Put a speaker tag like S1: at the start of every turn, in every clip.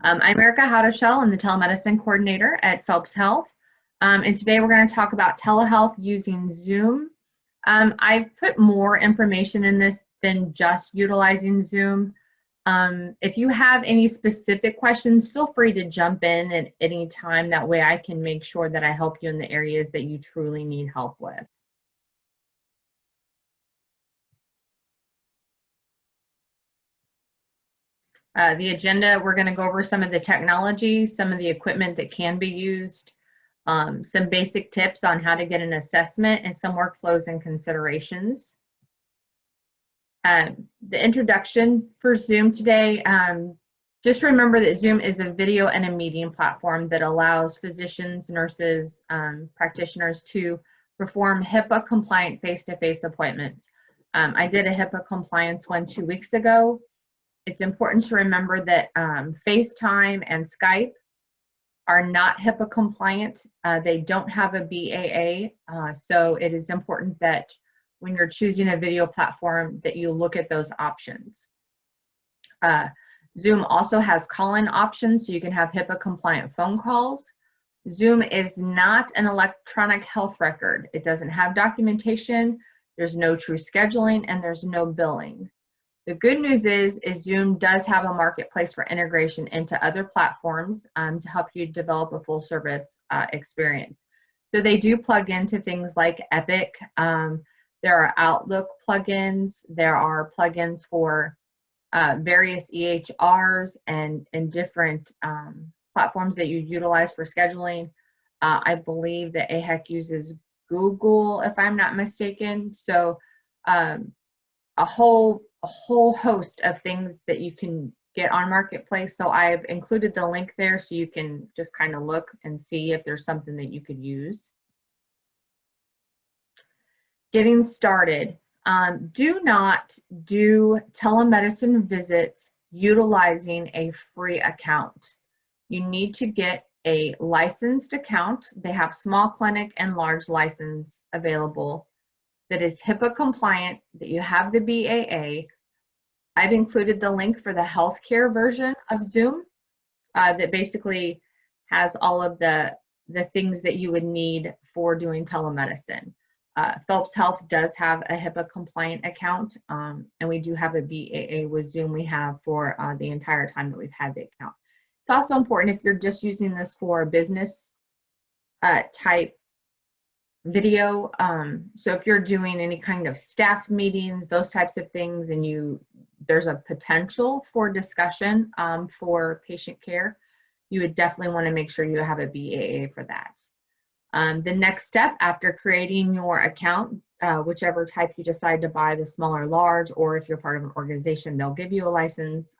S1: I'm Erica Howdeshell. I'm the telemedicine coordinator at Phelps Health. And today we're going to talk about telehealth using Zoom. I've put more information in this than just utilizing Zoom. If you have any specific questions, feel free to jump in at any time. That way I can make sure that I help you in the areas that you truly need help with. The agenda, we're going to go over some of the technology, some of the equipment that can be used, some basic tips on how to get an assessment, and some workflows and considerations. The introduction for Zoom today, just remember that Zoom is a video and a meeting platform that allows physicians, nurses, practitioners to perform HIPAA compliant face-to-face appointments. I did a HIPAA compliance one 2 weeks ago. It's important to remember that FaceTime and Skype are not HIPAA compliant. They don't have a BAA, so it is important that when you're choosing a video platform that you look at those options. Zoom also has call-in options, so you can have HIPAA compliant phone calls. Zoom is not an electronic health record. It doesn't have documentation, there's no true scheduling, and there's no billing. The good news is Zoom does have a marketplace for integration into other platforms to help you develop a full service experience. So they do plug into things like Epic. There are Outlook plugins. There are plugins for various EHRs and different platforms that you utilize for scheduling. I believe that AHEC uses Google, if I'm not mistaken. So a whole host of things that you can get on Marketplace. So I've included the link there so you can just kind of look and see if there's something that you could use. Getting started. Do not do telemedicine visits utilizing a free account. You need to get a licensed account. They have small clinic and large license available that is HIPAA compliant, that you have the BAA. I've included the link for the healthcare version of Zoom that basically has all of the things that you would need for doing telemedicine. Phelps Health does have a HIPAA compliant account, and we do have a BAA with Zoom we have for the entire time that we've had the account. It's also important if you're just using this for business type video. So if you're doing any kind of staff meetings, those types of things, and there's a potential for discussion for patient care, you would definitely want to make sure you have a BAA for that. The next step after creating your account, whichever type you decide to buy, the small or large, or if you're part of an organization, they'll give you a license.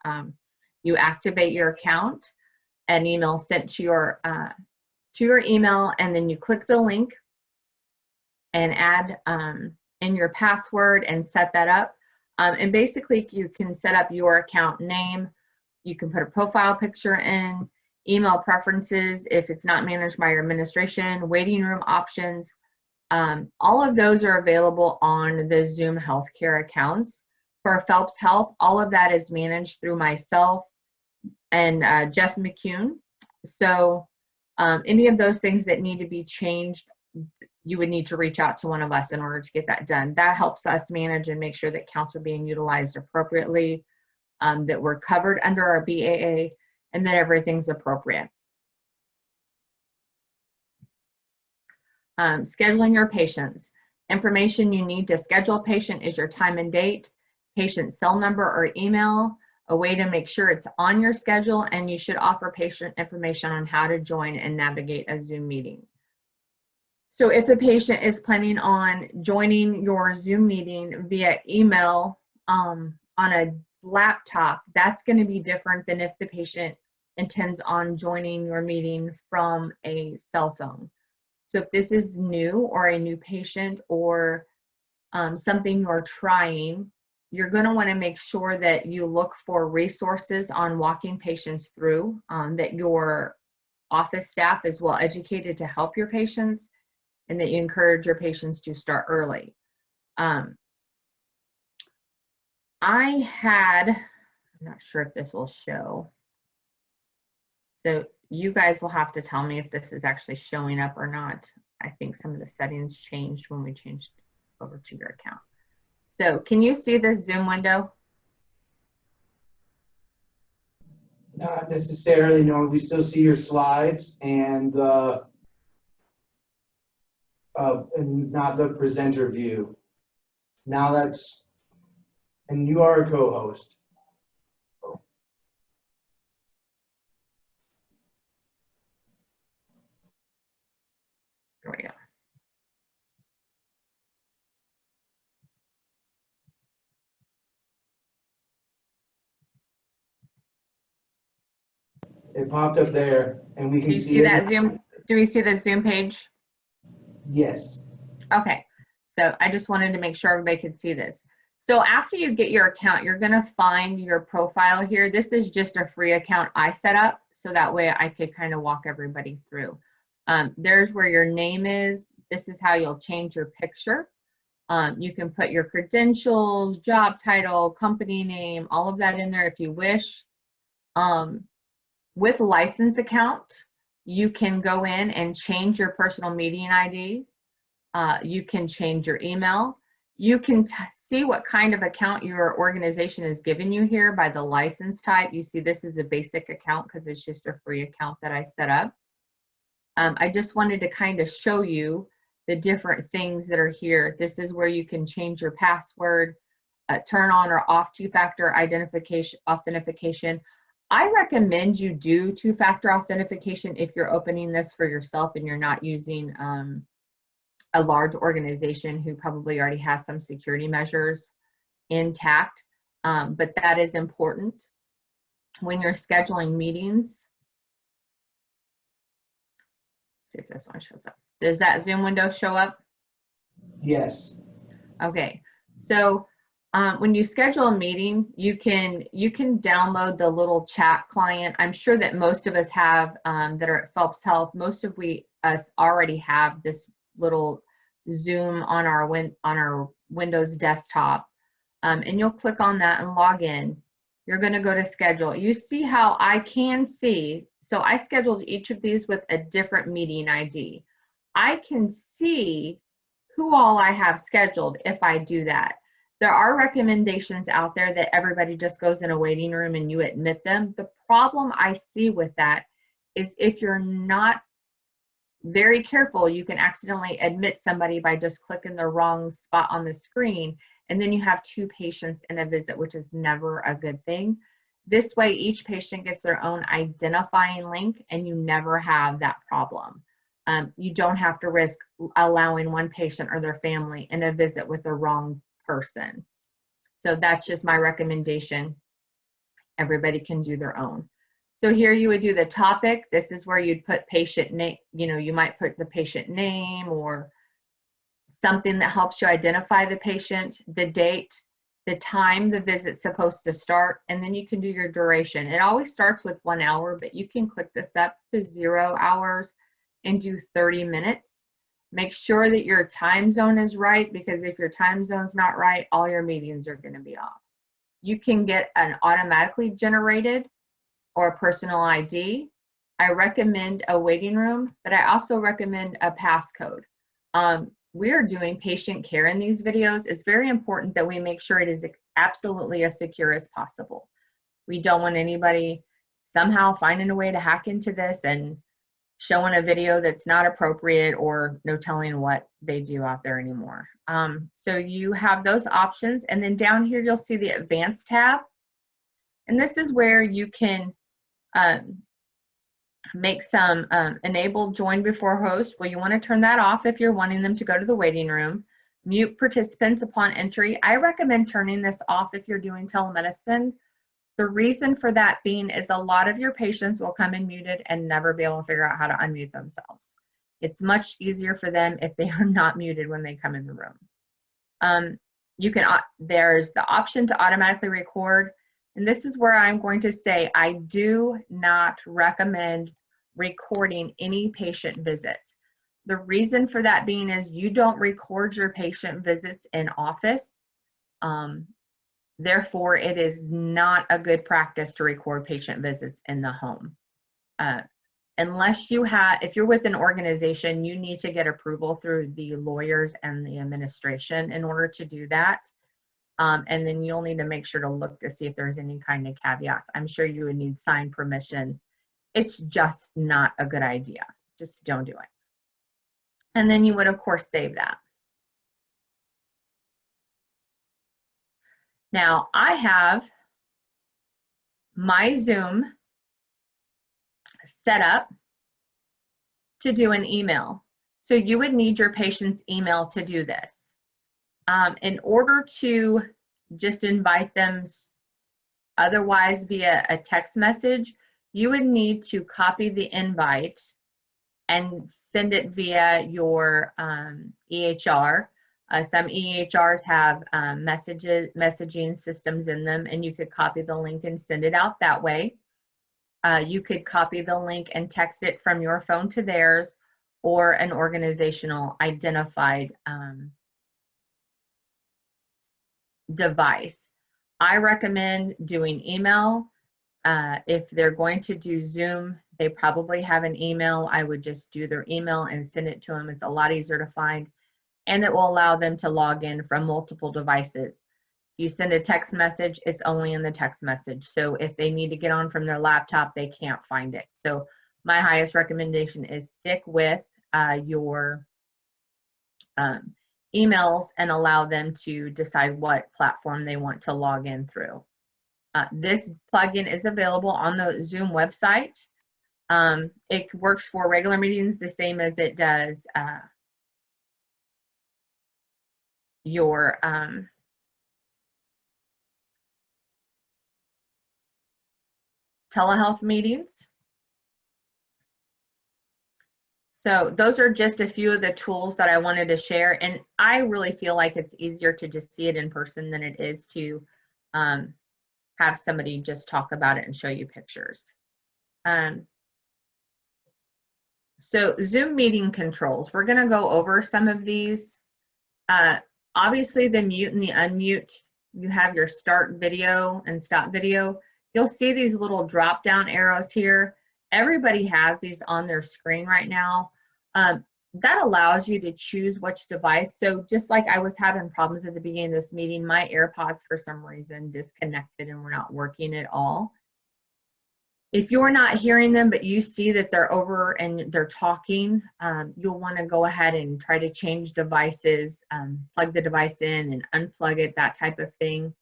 S1: You activate your account, an email sent to your email, and then you click the link and add in your password and set that up. And basically you can set up your account name, you can put a profile picture in, email preferences if it's not managed by your administration, waiting room options. All of those are available on the Zoom healthcare accounts. For Phelps Health, all of that is managed through myself and Jeff McCune. So any of those things that need to be changed, you would need to reach out to one of us in order to get that done. That helps us manage and make sure that accounts are being utilized appropriately, that we're covered under our BAA, and that everything's appropriate. Scheduling your patients. Information you need to schedule a patient is your time and date, patient cell number or email, a way to make sure it's on your schedule, and you should offer patient information on how to join and navigate a Zoom meeting. So if a patient is planning on joining your Zoom meeting via email on a laptop, that's going to be different than if the patient intends on joining your meeting from a cell phone. So if this is new or a new patient or something you're trying, you're going to want to make sure that you look for resources on walking patients through, that your office staff is well educated to help your patients, and that you encourage your patients to start early. I'm not sure if this will show. So you guys will have to tell me if this is actually showing up or not. I think some of the settings changed when we changed over to your account. So can you see this Zoom window?
S2: Not necessarily, no. We still see your slides and not the presenter view. Now that's, and you are a co-host.
S1: There we go.
S2: It popped up there and we can
S1: Do you
S2: see
S1: see
S2: it.
S1: that Zoom? Do we see the Zoom page?
S2: Yes.
S1: Okay, so I just wanted to make sure everybody could see this. So after you get your account, you're gonna find your profile here. This is just a free account I set up, so that way I could kind of walk everybody through. There's where your name is. This is how you'll change your picture. You can put your credentials, job title, company name, all of that in there if you wish. With license account, you can go in and change your personal meeting ID. You can change your email. You can see what kind of account your organization is giving you here by the license type. You see this is a basic account because it's just a free account that I set up. I just wanted to kind of show you the different things that are here. This is where you can change your password, turn on or off two-factor authentication. I recommend you do two-factor authentication if you're opening this for yourself and you're not using a large organization who probably already has some security measures intact, but that is important when you're scheduling meetings. Let's see if this one shows up. Does that Zoom window show up?
S2: Yes.
S1: Okay, so when you schedule a meeting, you can download the little chat client. I'm sure that most of us have that are at Phelps Health. Most of us already have this little Zoom on our Windows desktop, and you'll click on that and log in. You're going to go to schedule. You see how I can see. So I scheduled each of these with a different meeting ID. I can see who all I have scheduled if I do that. There are recommendations out there that everybody just goes in a waiting room and you admit them. The problem I see with that is if you're not very careful, you can accidentally admit somebody by just clicking the wrong spot on the screen, and then you have two patients in a visit, which is never a good thing. This way, each patient gets their own identifying link and you never have that problem. You don't have to risk allowing one patient or their family in a visit with the wrong person. So that's just my recommendation. Everybody can do their own. So here you would do the topic. This is where you'd put patient name. You know, you might put the patient name or something that helps you identify the patient, the date, the time the visit's supposed to start, and then you can do your duration. It always starts with 1 hour, but you can click this up to 0 hours and do 30 minutes. Make sure that your time zone is right, because if your time zone's not right, all your meetings are going to be off. You can get an automatically generated or a personal ID. I recommend a waiting room, but I also recommend a passcode. We're doing patient care in these videos. It's very important that we make sure it is absolutely as secure as possible. We don't want anybody somehow finding a way to hack into this and showing a video that's not appropriate, or no telling what they do out there anymore. So you have those options, and then down here you'll see the advanced tab, and this is where you can make some enable join before host. Well, you want to turn that off if you're wanting them to go to the waiting room. Mute participants upon entry. I recommend turning this off if you're doing telemedicine. The reason for that being is a lot of your patients will come in muted and never be able to figure out how to unmute themselves. It's much easier for them if they are not muted when they come in the room. There's the option to automatically record. And this is where I'm going to say I do not recommend recording any patient visits. The reason for that being is you don't record your patient visits in office. Therefore, it is not a good practice to record patient visits in the home. Unless you have, if you're with an organization, you need to get approval through the lawyers and the administration in order to do that. And then you'll need to make sure to look to see if there's any kind of caveats. I'm sure you would need signed permission. It's just not a good idea. Just don't do it. And then you would, of course, save that. Now, I have my Zoom set up to do an email. So you would need your patient's email to do this. In order to just invite them otherwise via a text message, you would need to copy the invite and send it via your EHR. Some EHRs have messaging systems in them, and you could copy the link and send it out that way. You could copy the link and text it from your phone to theirs, or an organizational identified device. I recommend doing email. If they're going to do Zoom, they probably have an email. I would just do their email and send it to them. It's a lot easier to find, and it will allow them to log in from multiple devices. If you send a text message, it's only in the text message. So if they need to get on from their laptop, they can't find it. So my highest recommendation is stick with your emails and allow them to decide what platform they want to log in through. This plugin is available on the Zoom website. It works for regular meetings the same as it does your telehealth meetings. So those are just a few of the tools that I wanted to share, and I really feel like it's easier to just see it in person than it is to have somebody just talk about it and show you pictures. So Zoom meeting controls, we're gonna go over some of these. Obviously the mute and the unmute, you have your start video and stop video. You'll see these little drop down arrows here. Everybody has these on their screen right now. That allows you to choose which device. So just like I was having problems at the beginning of this meeting, my AirPods for some reason disconnected and were not working at all. If you're not hearing them, but you see that they're over and they're talking, you'll want to go ahead and try to change devices, plug the device in and unplug it, that type of thing.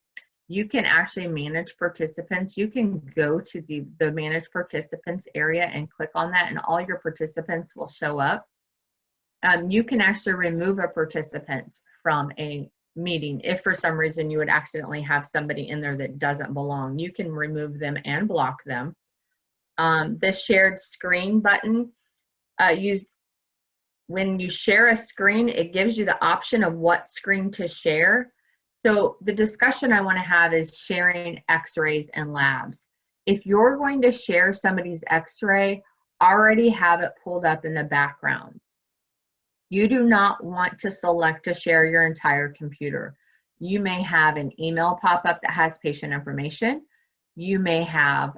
S1: You can actually manage participants. You can go to the manage participants area and click on that, and all your participants will show up. You can actually remove a participant from a meeting. If for some reason you would accidentally have somebody in there that doesn't belong, you can remove them and block them. The shared screen button, when you share a screen, it gives you the option of what screen to share. So the discussion I want to have is sharing x-rays and labs. If you're going to share somebody's x-ray, already have it pulled up in the background. You do not want to select to share your entire computer. You may have an email pop up that has patient information. You may have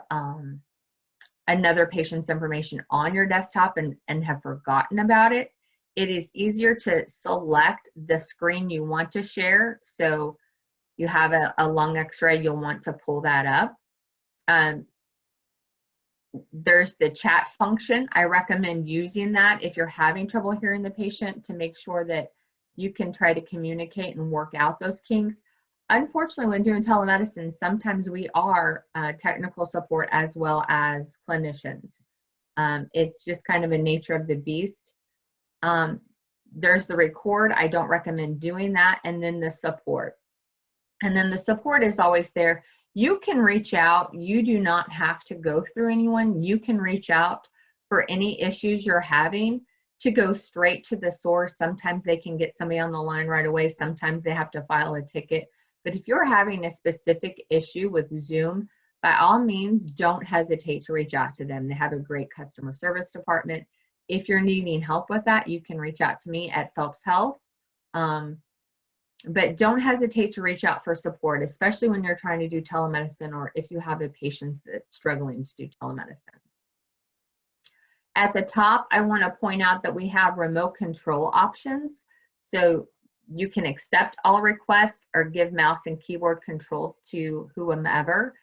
S1: another patient's information on your desktop and have forgotten about it. It is easier to select the screen you want to share. So you have a lung x-ray, you'll want to pull that up. There's the chat function. I recommend using that if you're having trouble hearing the patient, to make sure that you can try to communicate and work out those kinks. Unfortunately, when doing telemedicine, sometimes we are technical support as well as clinicians. It's just kind of a nature of the beast. There's the record. I don't recommend doing that. And then the support. And then the support is always there. You can reach out. You do not have to go through anyone. You can reach out for any issues you're having to go straight to the source. Sometimes they can get somebody on the line right away. Sometimes they have to file a ticket. But if you're having a specific issue with Zoom, by all means, don't hesitate to reach out to them. They have a great customer service department. If you're needing help with that, you can reach out to me at Phelps Health. But don't hesitate to reach out for support, especially when you're trying to do telemedicine or if you have a patient that's struggling to do telemedicine. At the top, I want to point out that we have remote control options. So you can accept all requests or give mouse and keyboard control to whomever.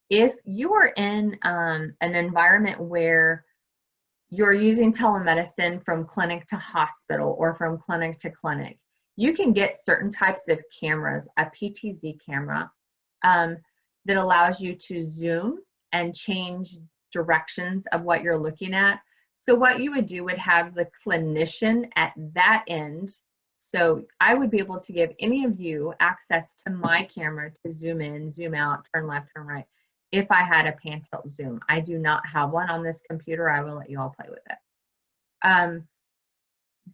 S1: If you are in an environment where you're using telemedicine from clinic to hospital or from clinic to clinic, you can get certain types of cameras, a PTZ camera, that allows you to zoom and change directions of what you're looking at. So what you would do would have the clinician at that end. So I would be able to give any of you access to my camera to zoom in, zoom out, turn left, turn right, if I had a pan tilt zoom. I do not have one on this computer. I will let you all play with it.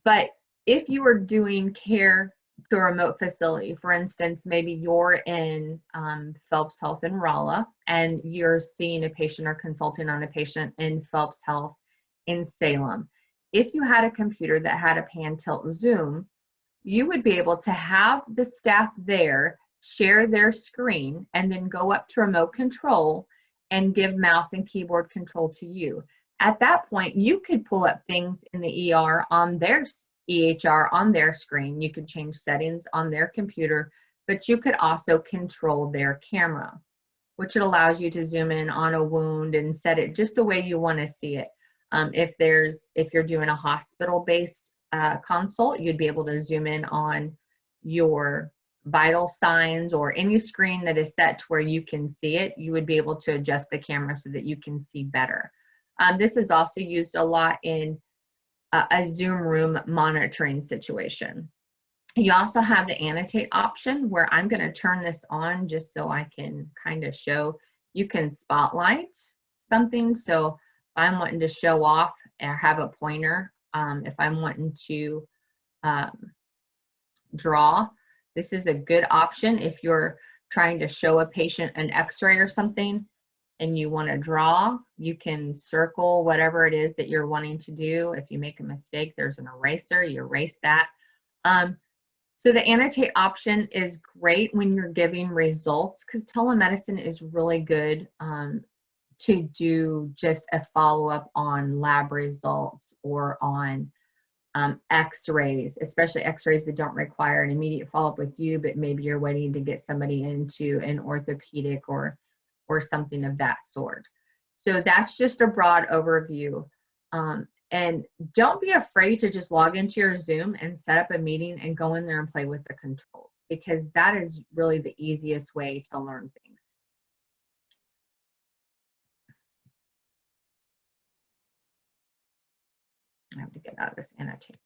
S1: But if you are doing care to a remote facility, for instance, maybe you're in Phelps Health in Rolla and you're seeing a patient or consulting on a patient in Phelps Health in Salem. If you had a computer that had a pan tilt zoom, you would be able to have the staff there share their screen and then go up to remote control and give mouse and keyboard control to you. At that point, you could pull up things in the ER on their EHR on their screen. You could change settings on their computer, but you could also control their camera, which it allows you to zoom in on a wound and set it just the way you want to see it. If you're doing a hospital-based consult, you'd be able to zoom in on your vital signs or any screen that is set to where you can see it. You would be able to adjust the camera so that you can see better. This is also used a lot in a Zoom room monitoring situation. You also have the annotate option where I'm going to turn this on just so I can kind of show. You can spotlight something. So if I'm wanting to show off or have a pointer, if I'm wanting to draw, this is a good option. If you're trying to show a patient an x-ray or something and you want to draw, you can circle whatever it is that you're wanting to do. If you make a mistake, there's an eraser, you erase that. So the annotate option is great when you're giving results, because telemedicine is really good to do just a follow-up on lab results or on x-rays, especially x-rays that don't require an immediate follow-up with you, but maybe you're waiting to get somebody into an orthopedic or something of that sort. So that's just a broad overview. And don't be afraid to just log into your Zoom and set up a meeting and go in there and play with the controls, because that is really the easiest way to learn things. I have to get out of this annotator.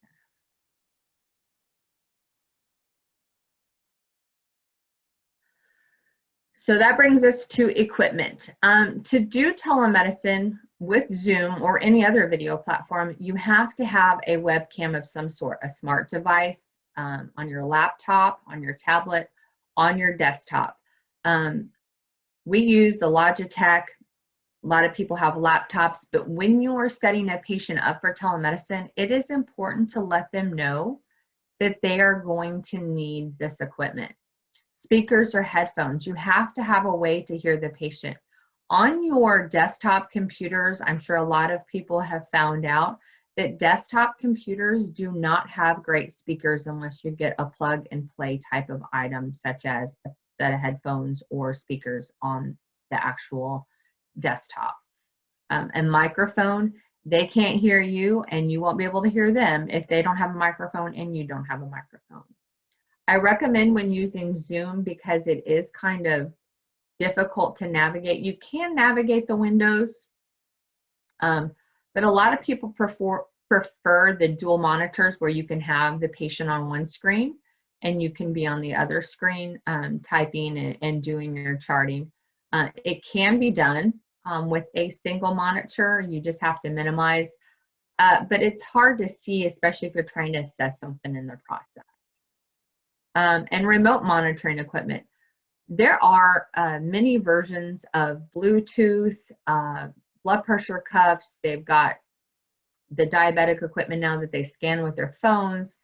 S1: So that brings us to equipment. To do telemedicine with Zoom or any other video platform, you have to have a webcam of some sort, a smart device on your laptop, on your tablet, on your desktop. We use the Logitech. A lot of people have laptops, but when you're setting a patient up for telemedicine, it is important to let them know that they are going to need this equipment. Speakers or headphones, you have to have a way to hear the patient. On your desktop computers, I'm sure a lot of people have found out that desktop computers do not have great speakers unless you get a plug and play type of item, such as a set of headphones or speakers on the actual desktop. A microphone, they can't hear you and you won't be able to hear them if they don't have a microphone and you don't have a microphone. I recommend when using Zoom, because it is kind of difficult to navigate. You can navigate the windows, but a lot of people prefer the dual monitors where you can have the patient on one screen and you can be on the other screen typing and doing your charting. It can be done with a single monitor. You just have to minimize, but it's hard to see, especially if you're trying to assess something in the process. And remote monitoring equipment. There are many versions of Bluetooth, blood pressure cuffs. They've got the diabetic equipment now that they scan with their phones.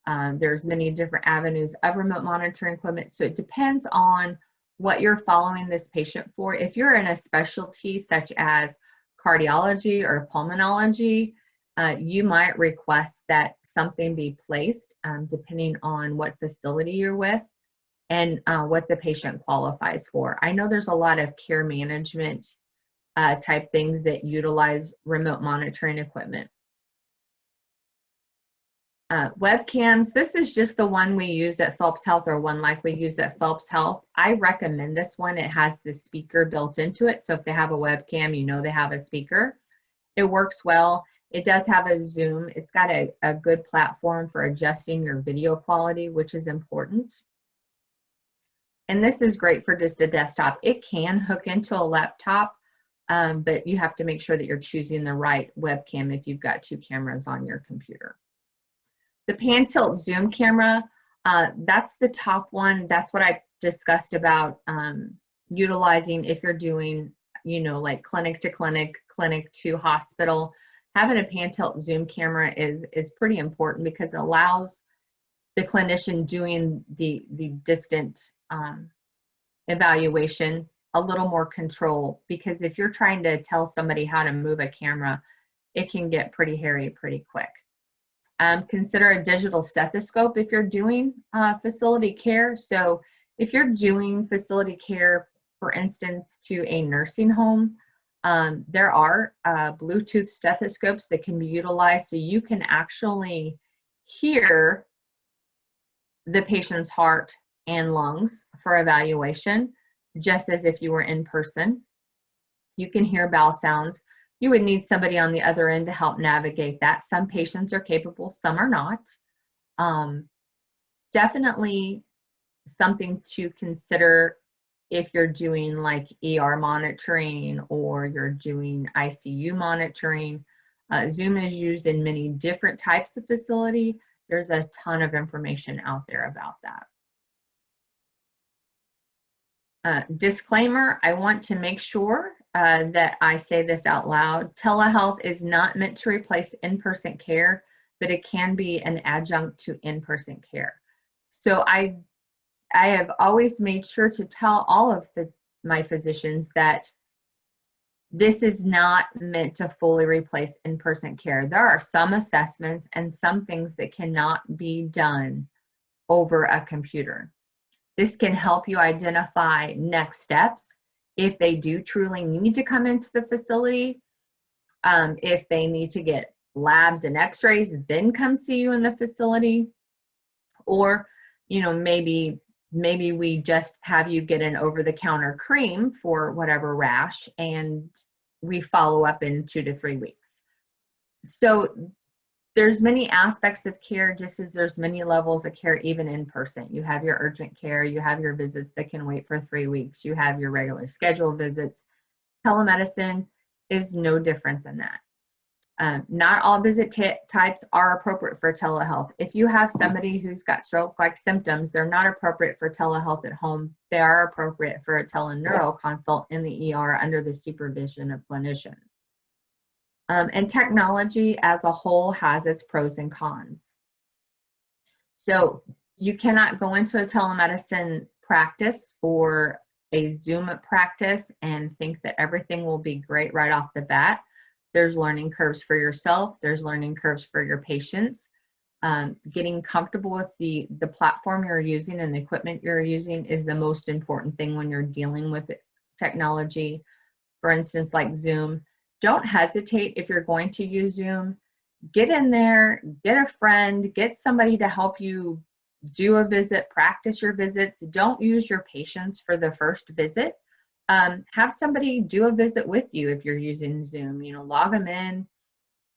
S1: There's many different avenues of remote monitoring equipment. So it depends on what you're following this patient for. If you're in a specialty such as cardiology or pulmonology, you might request that something be placed depending on what facility you're with and what the patient qualifies for. I know there's a lot of care management type things that utilize remote monitoring equipment. Webcams, this is just the one we use at Phelps Health, or one like we use at Phelps Health. I recommend this one. It has the speaker built into it. So if they have a webcam, you know they have a speaker. It works well. It does have a Zoom. It's got a good platform for adjusting your video quality, which is important. And this is great for just a desktop. It can hook into a laptop, but you have to make sure that you're choosing the right webcam if you've got two cameras on your computer. The pan tilt zoom camera, that's the top one. That's what I discussed about utilizing if you're doing, you know, like clinic to clinic, clinic to hospital. Having a pan tilt zoom camera is pretty important because it allows the clinician doing the distant evaluation a little more control, because if you're trying to tell somebody how to move a camera, it can get pretty hairy pretty quick. Consider a digital stethoscope if you're doing facility care. So if you're doing facility care, for instance, to a nursing home, there are Bluetooth stethoscopes that can be utilized, so you can actually hear the patient's heart and lungs for evaluation, just as if you were in person. You can hear bowel sounds. You would need somebody on the other end to help navigate that. Some patients are capable, some are not. Definitely something to consider if you're doing like ER monitoring or you're doing ICU monitoring. Zoom is used in many different types of facility. There's a ton of information out there about that. Disclaimer, I want to make sure that I say this out loud. Telehealth is not meant to replace in-person care, but it can be an adjunct to in-person care. So I have always made sure to tell all of my physicians that this is not meant to fully replace in-person care. There are some assessments and some things that cannot be done over a computer. This can help you identify next steps if they do truly need to come into the facility. If they need to get labs and x-rays, then come see you in the facility. Or, you know, maybe we just have you get an over-the-counter cream for whatever rash, and we follow up in 2 to 3 weeks. So there's many aspects of care, just as there's many levels of care, even in person. You have your urgent care, you have your visits that can wait for 3 weeks, you have your regular scheduled visits. Telemedicine is no different than that. Not all visit types are appropriate for telehealth. If you have somebody who's got stroke-like symptoms, they're not appropriate for telehealth at home. They are appropriate for a teleneuro consult in the ER under the supervision of clinicians. And technology as a whole has its pros and cons. So you cannot go into a telemedicine practice or a Zoom practice and think that everything will be great right off the bat. There's learning curves for yourself. There's learning curves for your patients. Getting comfortable with the platform you're using and the equipment you're using is the most important thing when you're dealing with technology. For instance, like Zoom. Don't hesitate if you're going to use Zoom. Get in there, get a friend, get somebody to help you do a visit, practice your visits. Don't use your patients for the first visit. Have somebody do a visit with you if you're using Zoom. You know, log them in.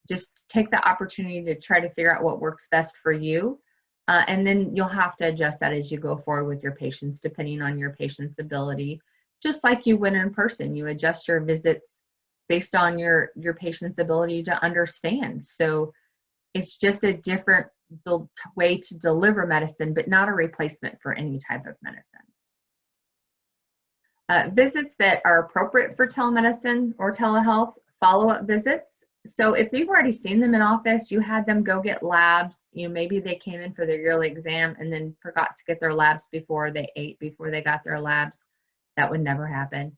S1: Just take the opportunity to try to figure out what works best for you. And then you'll have to adjust that as you go forward with your patients, depending on your patient's ability. Just like you would in person, you adjust your visits based on your patient's ability to understand. So it's just a different way to deliver medicine, but not a replacement for any type of medicine. Visits that are appropriate for telemedicine or telehealth, follow-up visits. So if you've already seen them in office, you had them go get labs, you know, maybe they came in for their yearly exam and then forgot to get their labs before they ate, before they got their labs. That would never happen.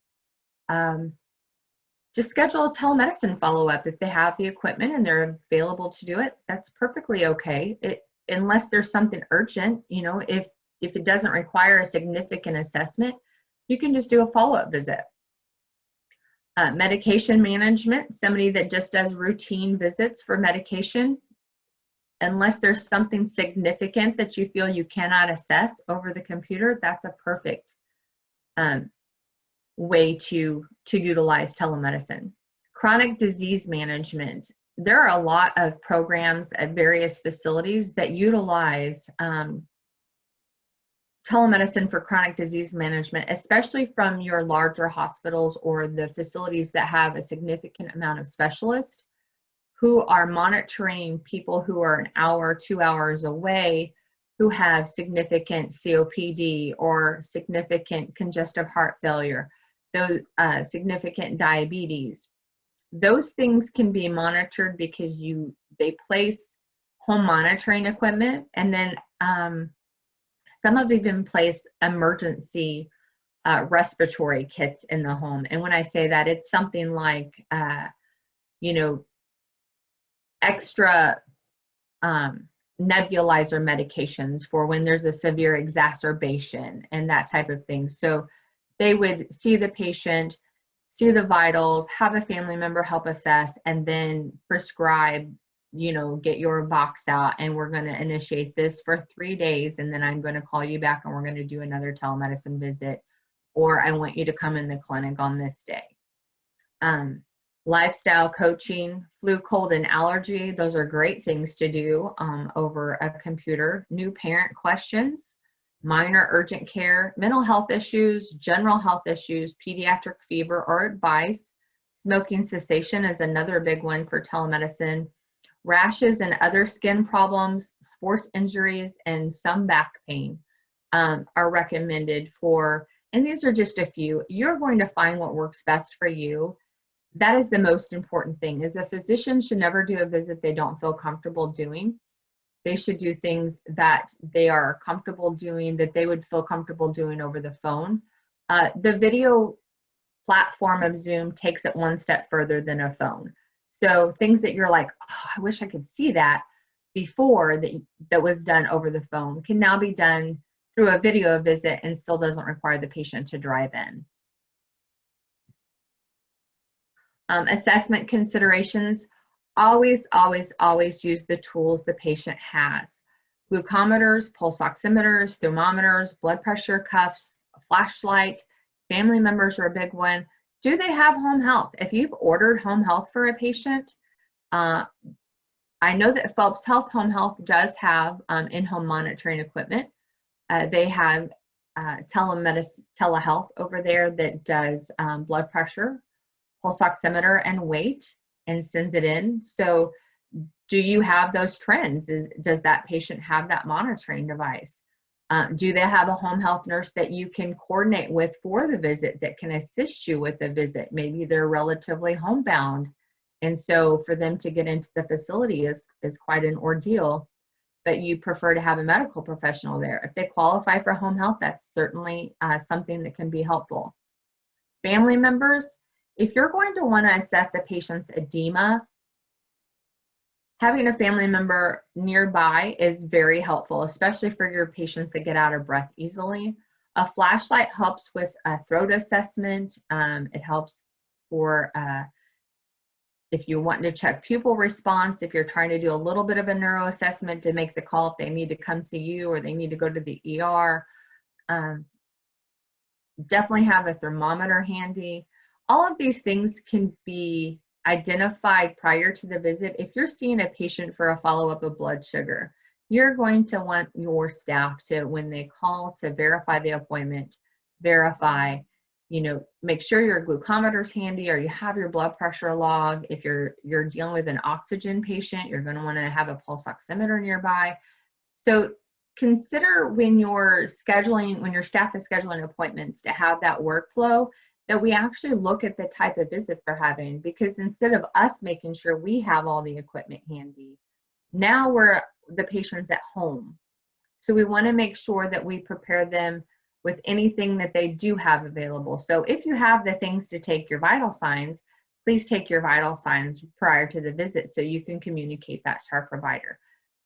S1: Just schedule a telemedicine follow-up. If they have the equipment and they're available to do it, that's perfectly okay. Unless there's something urgent, you know, if it doesn't require a significant assessment, you can just do a follow-up visit. Medication management, somebody that just does routine visits for medication, unless there's something significant that you feel you cannot assess over the computer, that's a perfect way to utilize telemedicine. Chronic disease management. There are a lot of programs at various facilities that utilize telemedicine for chronic disease management, especially from your larger hospitals or the facilities that have a significant amount of specialists who are monitoring people who are an hour, 2 hours away, who have significant COPD or significant congestive heart failure, those significant diabetes. Those things can be monitored because they place home monitoring equipment, and then some have even placed emergency respiratory kits in the home. And when I say that, it's something like, you know, extra nebulizer medications for when there's a severe exacerbation and that type of thing. So they would see the patient, see the vitals, have a family member help assess, and then prescribe, you know, get your box out, and we're going to initiate this for 3 days, and then I'm going to call you back and we're going to do another telemedicine visit, or I want you to come in the clinic on this day. Lifestyle coaching, flu, cold, and allergy, those are great things to do over a computer. New parent questions, minor urgent care, mental health issues, general health issues, pediatric fever or advice. Smoking cessation is another big one for telemedicine. Rashes and other skin problems, sports injuries, and some back pain are recommended for, and these are just a few. You're going to find what works best for you. That is the most important thing, is a physician should never do a visit they don't feel comfortable doing. They should do things that they are comfortable doing, that they would feel comfortable doing over the phone. The video platform of Zoom takes it one step further than a phone. So things that you're like, oh, I wish I could see that before, that was done over the phone, can now be done through a video visit and still doesn't require the patient to drive in. Assessment considerations, always, always, always use the tools the patient has. Glucometers, pulse oximeters, thermometers, blood pressure cuffs, a flashlight, family members are a big one. Do they have home health? If you've ordered home health for a patient, I know that Phelps Health Home Health does have in-home monitoring equipment. They have telehealth over there that does blood pressure, pulse oximeter, and weight, and sends it in. So do you have those trends? Does that patient have that monitoring device? Do they have a home health nurse that you can coordinate with for the visit that can assist you with the visit? Maybe they're relatively homebound, and so for them to get into the facility is quite an ordeal, but you prefer to have a medical professional there. If they qualify for home health, that's certainly something that can be helpful. Family members, if you're going to want to assess a patient's edema, having a family member nearby is very helpful, especially for your patients that get out of breath easily. A flashlight helps with a throat assessment. It helps for if you want to check pupil response, if you're trying to do a little bit of a neuro assessment to make the call if they need to come see you or they need to go to the ER. Definitely have a thermometer handy. All of these things can be identified prior to the visit. If you're seeing a patient for a follow-up of blood sugar, you're going to want your staff to, when they call, to verify the appointment, verify, you know, make sure your glucometer's handy or you have your blood pressure log. If you're dealing with an oxygen patient, you're going to want to have a pulse oximeter nearby. So consider when you're scheduling, when your staff is scheduling appointments, to have that workflow, that we actually look at the type of visit they're having, because instead of us making sure we have all the equipment handy, now the patient's at home. So we want to make sure that we prepare them with anything that they do have available. So if you have the things to take your vital signs, please take your vital signs prior to the visit so you can communicate that to our provider.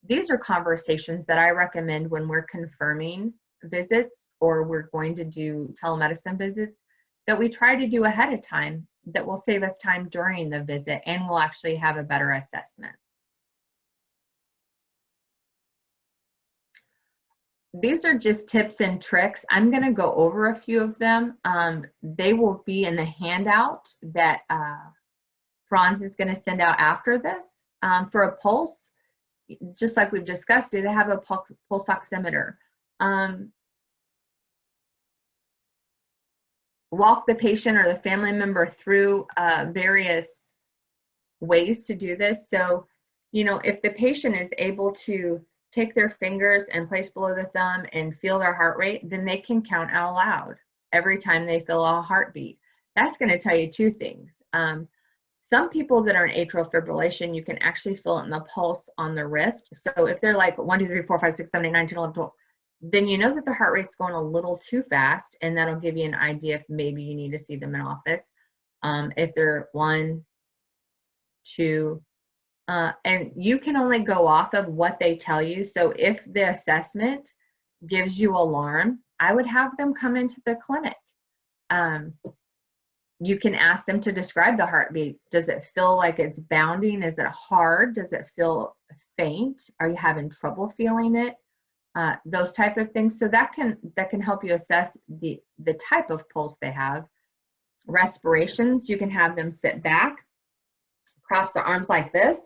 S1: These are conversations that I recommend when we're confirming visits or we're going to do telemedicine visits, that we try to do ahead of time, that will save us time during the visit and we'll actually have a better assessment. These are just tips and tricks. I'm going to go over a few of them. They will be in the handout that Franz is going to send out after this. For a pulse, just like we've discussed, do they have a pulse oximeter? Walk the patient or the family member through various ways to do this. So, you know, if the patient is able to take their fingers and place below the thumb and feel their heart rate, then they can count out loud every time they feel a heartbeat. That's going to tell you two things. Some people that are in atrial fibrillation, you can actually feel it in the pulse on the wrist. So if they're like 1, 2, 3, 4, 5, 6, 7, 8, 9, 10, 11, 12, then you know that the heart rate's going a little too fast, and that'll give you an idea if maybe you need to see them in office. If they're 1, 2, and you can only go off of what they tell you. So if the assessment gives you alarm, I would have them come into the clinic. You can ask them to describe the heartbeat. Does it feel like it's bounding? Is it hard? Does it feel faint? Are you having trouble feeling it? Those type of things. So that can help you assess the type of pulse they have. Respirations, you can have them sit back, cross their arms like this.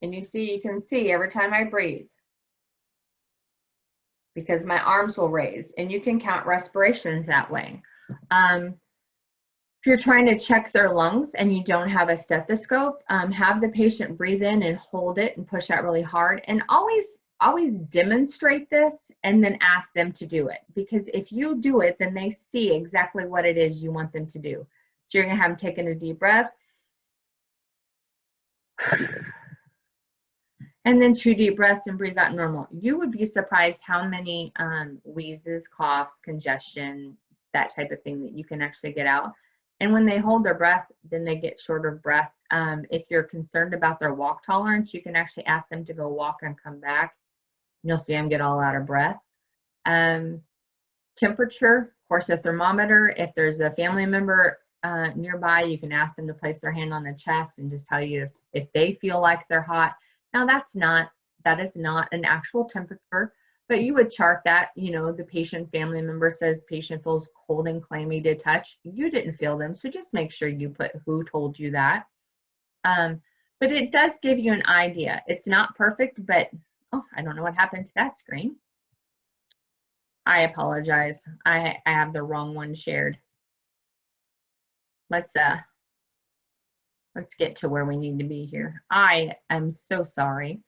S1: And you can see every time I breathe, because my arms will raise, and you can count respirations that way. If you're trying to check their lungs and you don't have a stethoscope, have the patient breathe in and hold it and push out really hard, and always demonstrate this and then ask them to do it, because if you do it, then they see exactly what it is you want them to do. So you're gonna have them take in a deep breath and then 2 deep breaths and breathe out normal. You would be surprised how many wheezes, coughs, congestion, that type of thing that you can actually get out. And when they hold their breath, then they get short of breath. If you're concerned about their walk tolerance, you can actually ask them to go walk and come back. You'll see them get all out of breath. Temperature, of course, a thermometer. If there's a family member nearby, you can ask them to place their hand on the chest and just tell you if they feel like they're hot. Now that is not an actual temperature, but you would chart that. You know, the patient family member says patient feels cold and clammy to touch. You didn't feel them, so just make sure you put who told you that. But it does give you an idea. It's not perfect, but oh, I don't know what happened to that screen. I apologize. I have the wrong one shared. Let's get to where we need to be here. I am so sorry.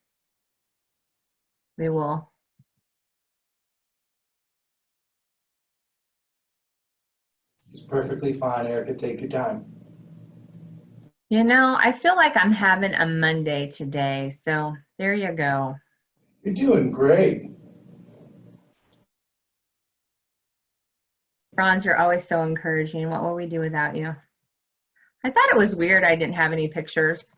S1: We will.
S2: It's perfectly fine, Erica. Take your time.
S1: You know, I feel like I'm having a Monday today, so there you go.
S2: You're doing great.
S1: Franz, you're always so encouraging. What will we do without you? I thought it was weird I didn't have any pictures.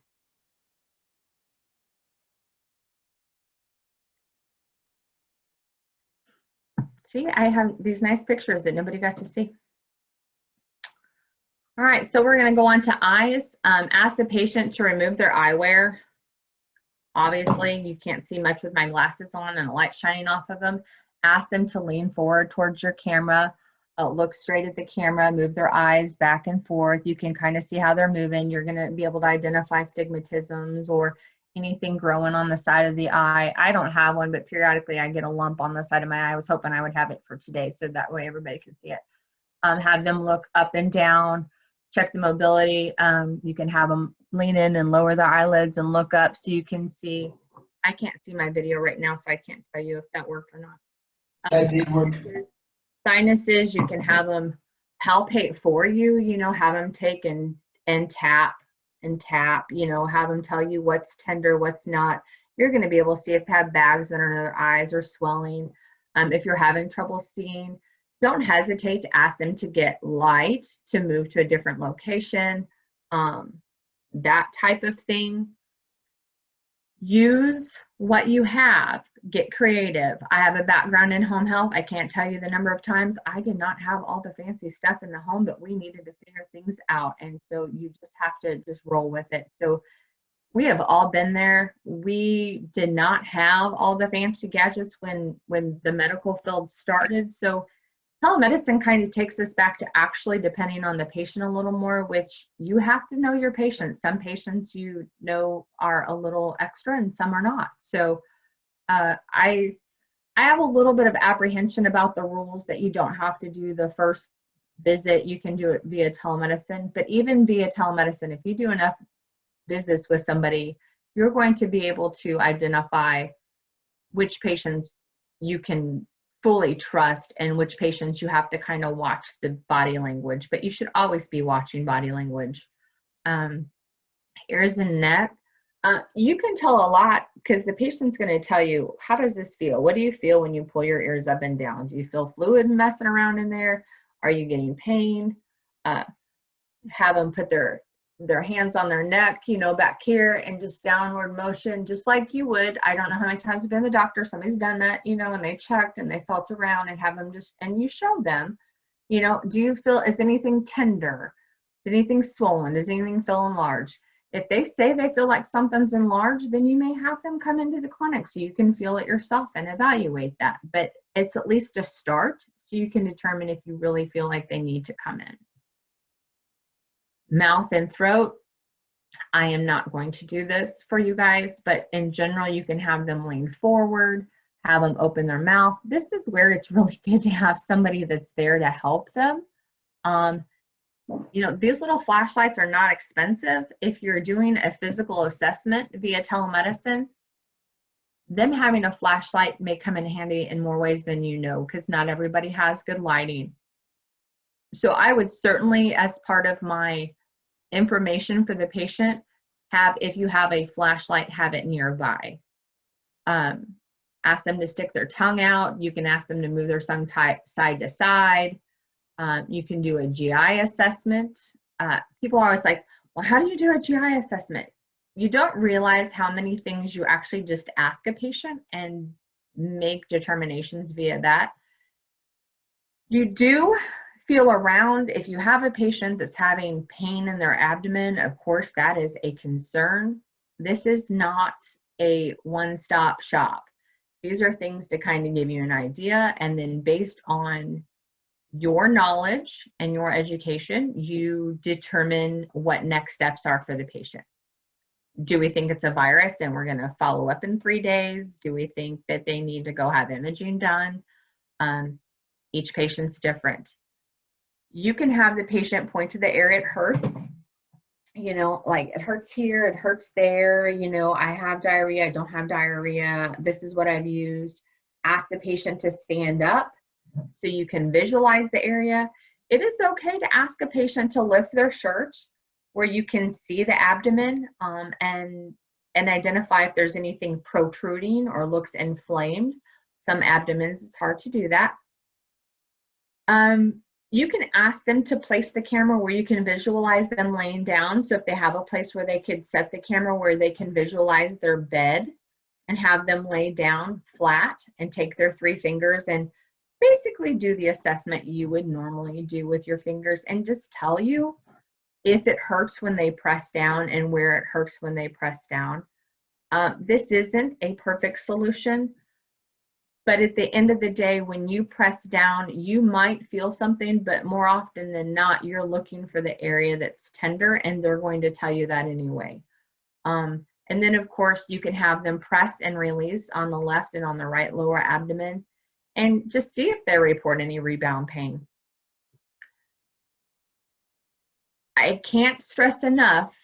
S1: See, I have these nice pictures that nobody got to see. All right, so we're going to go on to eyes. Ask the patient to remove their eyewear. Obviously, you can't see much with my glasses on and the light shining off of them. Ask them to lean forward towards your camera. Look straight at the camera, move their eyes back and forth. You can kind of see how they're moving. You're going to be able to identify stigmatisms or anything growing on the side of the eye. I don't have one, but periodically I get a lump on the side of my eye. I was hoping I would have it for today so that way everybody could see it. Have them look up and down, check the mobility. You can have them lean in and lower their eyelids and look up so you can see. I can't see my video right now, so I can't tell you if that worked or not.
S2: That did work.
S1: Sinuses, you can have them palpate for you, you know, have them take and tap, you know, have them tell you what's tender, what's not. You're going to be able to see if they have bags under their eyes or swelling. If you're having trouble seeing, don't hesitate to ask them to get light, to move to a different location, that type of thing. Use what you have. Get creative. I have a background in home health. I can't tell you the number of times I did not have all the fancy stuff in the home, but we needed to figure things out. And so you just have to just roll with it. So we have all been there. We did not have all the fancy gadgets when the medical field started. So telemedicine kind of takes us back to actually depending on the patient a little more, which you have to know your patients. Some patients you know are a little extra and some are not. So I have a little bit of apprehension about the rules that you don't have to do the first visit. You can do it via telemedicine, but even via telemedicine, if you do enough visits with somebody, you're going to be able to identify which patients you can fully trust and which patients you have to kind of watch the body language, but you should always be watching body language. Ears and neck, you can tell a lot because the patient's going to tell you, how does this feel? What do you feel when you pull your ears up and down? Do you feel fluid messing around in there? Are you getting pain? Have them put their hands on their neck, you know, back here, and just downward motion, just like you would. I don't know how many times I've been to the doctor, somebody's done that, you know, and they checked and they felt around and have them just, and you show them, you know, do you feel, is anything tender? Is anything swollen? Does anything feel enlarged? If they say they feel like something's enlarged, then you may have them come into the clinic so you can feel it yourself and evaluate that. But it's at least a start so you can determine if you really feel like they need to come in. Mouth and throat, I am not going to do this for you guys, but in general, you can have them lean forward, have them open their mouth. This is where it's really good to have somebody that's there to help them. You know, these little flashlights are not expensive. If you're doing a physical assessment via telemedicine, them having a flashlight may come in handy in more ways than you know, because not everybody has good lighting. So I would certainly, as part of my information for the patient, have, if you have a flashlight, have it nearby. Ask them to stick their tongue out. You can ask them to move their tongue side to side. You can do a GI assessment. People are always like, well, how do you do a GI assessment? You don't realize how many things you actually just ask a patient and make determinations via that. You do feel around. If you have a patient that's having pain in their abdomen, of course, that is a concern. This is not a one-stop shop. These are things to kind of give you an idea, and then based on your knowledge and your education, you determine what next steps are for the patient. Do we think it's a virus and we're going to follow up in 3 days? Do we think that they need to go have imaging done? Each patient's different. You can have the patient point to the area it hurts, you know, like it hurts here, it hurts there, you know, I have diarrhea, I don't have diarrhea, this is what I've used. Ask the patient to stand up so you can visualize the area. It is okay to ask a patient to lift their shirt where you can see the abdomen and identify if there's anything protruding or looks inflamed. Some abdomens, it's hard to do that. You can ask them to place the camera where you can visualize them laying down. So if they have a place where they could set the camera where they can visualize their bed and have them lay down flat and take their 3 fingers and basically do the assessment you would normally do with your fingers and just tell you if it hurts when they press down and where it hurts when they press down. This isn't a perfect solution. But at the end of the day, when you press down, you might feel something, but more often than not, you're looking for the area that's tender, and they're going to tell you that anyway. And then, of course, you can have them press and release on the left and on the right lower abdomen, and just see if they report any rebound pain. I can't stress enough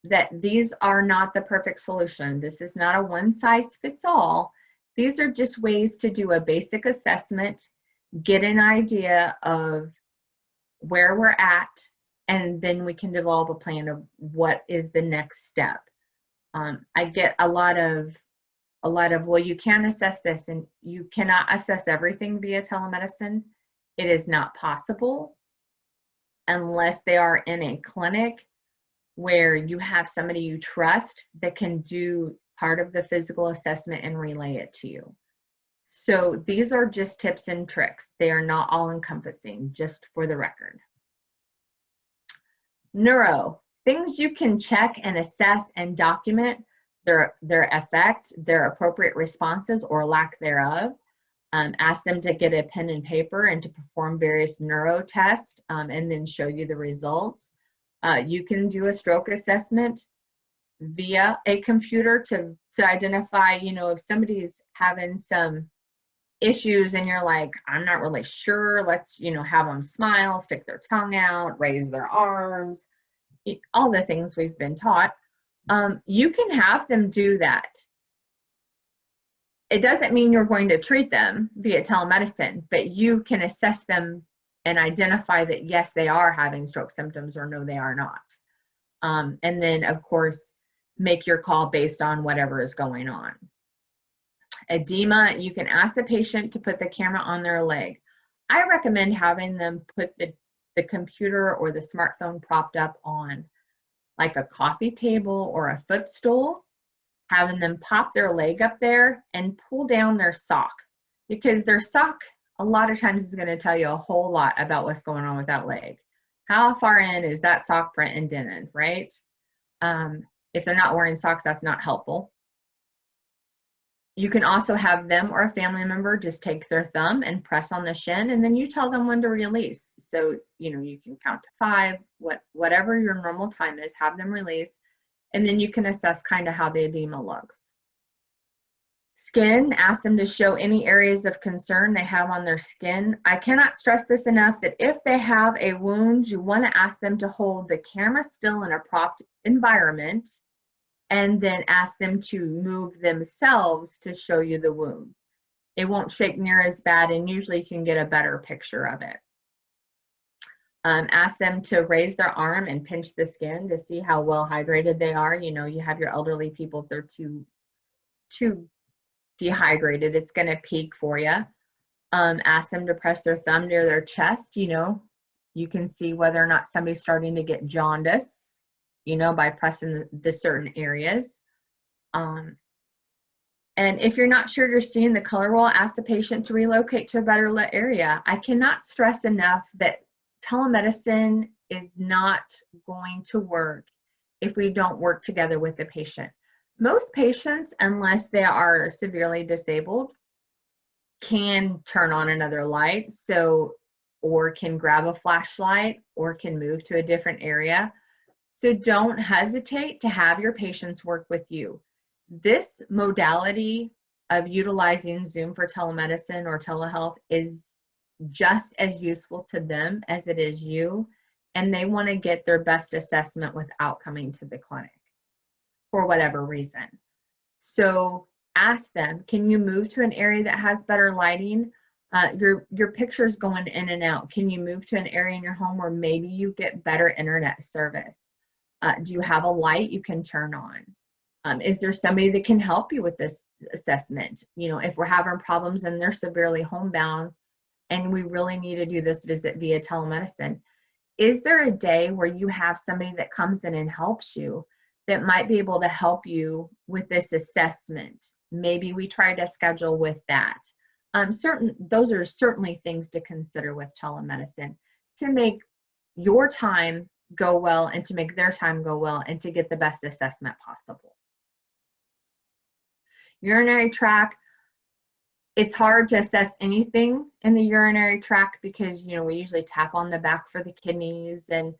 S1: that these are not the perfect solution. This is not a one-size-fits-all. These are just ways to do a basic assessment, get an idea of where we're at, and then we can develop a plan of what is the next step. I get a lot of, well, you can't assess this, and you cannot assess everything via telemedicine. it is not possible unless they are in a clinic where you have somebody you trust that can do part of the physical assessment and relay it to you. So these are just tips and tricks. They are not all encompassing, just for the record. Neuro, things you can check and assess and document their effect, their appropriate responses or lack thereof. Ask them to get a pen and paper and to perform various neuro tests and then show you the results. You can do a stroke assessment via a computer to identify, you know, if somebody's having some issues and you're like, I'm not really sure, let's, you know, have them smile, stick their tongue out, raise their arms, all the things we've been taught. You can have them do that. It doesn't mean you're going to treat them via telemedicine, but you can assess them and identify that, yes, they are having stroke symptoms or no, they are not. And then, of course, make your call based on whatever is going on. Edema, you can ask the patient to put the camera on their leg. I recommend having them put the computer or the smartphone propped up on like a coffee table or a footstool, having them pop their leg up there and pull down their sock, because their sock a lot of times is going to tell you a whole lot about what's going on with that leg. How far in is that sock print indented, right? If they're not wearing socks, that's not helpful. You can also have them or a family member just take their thumb and press on the shin, and then you tell them when to release. So, you know, you can count to 5, whatever your normal time is, have them release, and then you can assess kind of how the edema looks. Skin, ask them to show any areas of concern they have on their skin. I cannot stress this enough that if they have a wound, you want to ask them to hold the camera still in a propped environment and then ask them to move themselves to show you the wound. It won't shake near as bad, and usually you can get a better picture of it. Ask them to raise their arm and pinch the skin to see how well hydrated they are. You know, you have your elderly people, if they're too dehydrated, it's going to peak for you. Ask them to press their thumb near their chest. You know, you can see whether or not somebody's starting to get jaundice, you know, by pressing the certain areas. And if you're not sure you're seeing the color well, ask the patient to relocate to a better lit area. I cannot stress enough that telemedicine is not going to work if we don't work together with the patient. Most patients, unless they are severely disabled, can turn on another light, or can grab a flashlight, or can move to a different area. So don't hesitate to have your patients work with you. This modality of utilizing Zoom for telemedicine or telehealth is just as useful to them as it is you, and they want to get their best assessment without coming to the clinic for whatever reason. So ask them, can you move to an area that has better lighting? Your picture's going in and out. Can you move to an area in your home where maybe you get better internet service? Do you have a light you can turn on? Is there somebody that can help you with this assessment? You know, if we're having problems and they're severely homebound and we really need to do this visit via telemedicine, is there a day where you have somebody that comes in and helps you that might be able to help you with this assessment? Maybe we try to schedule with that. Those are certainly things to consider with telemedicine to make your time go well and to make their time go well and to get the best assessment possible. Urinary tract, it's hard to assess anything in the urinary tract because, you know, we usually tap on the back for the kidneys, and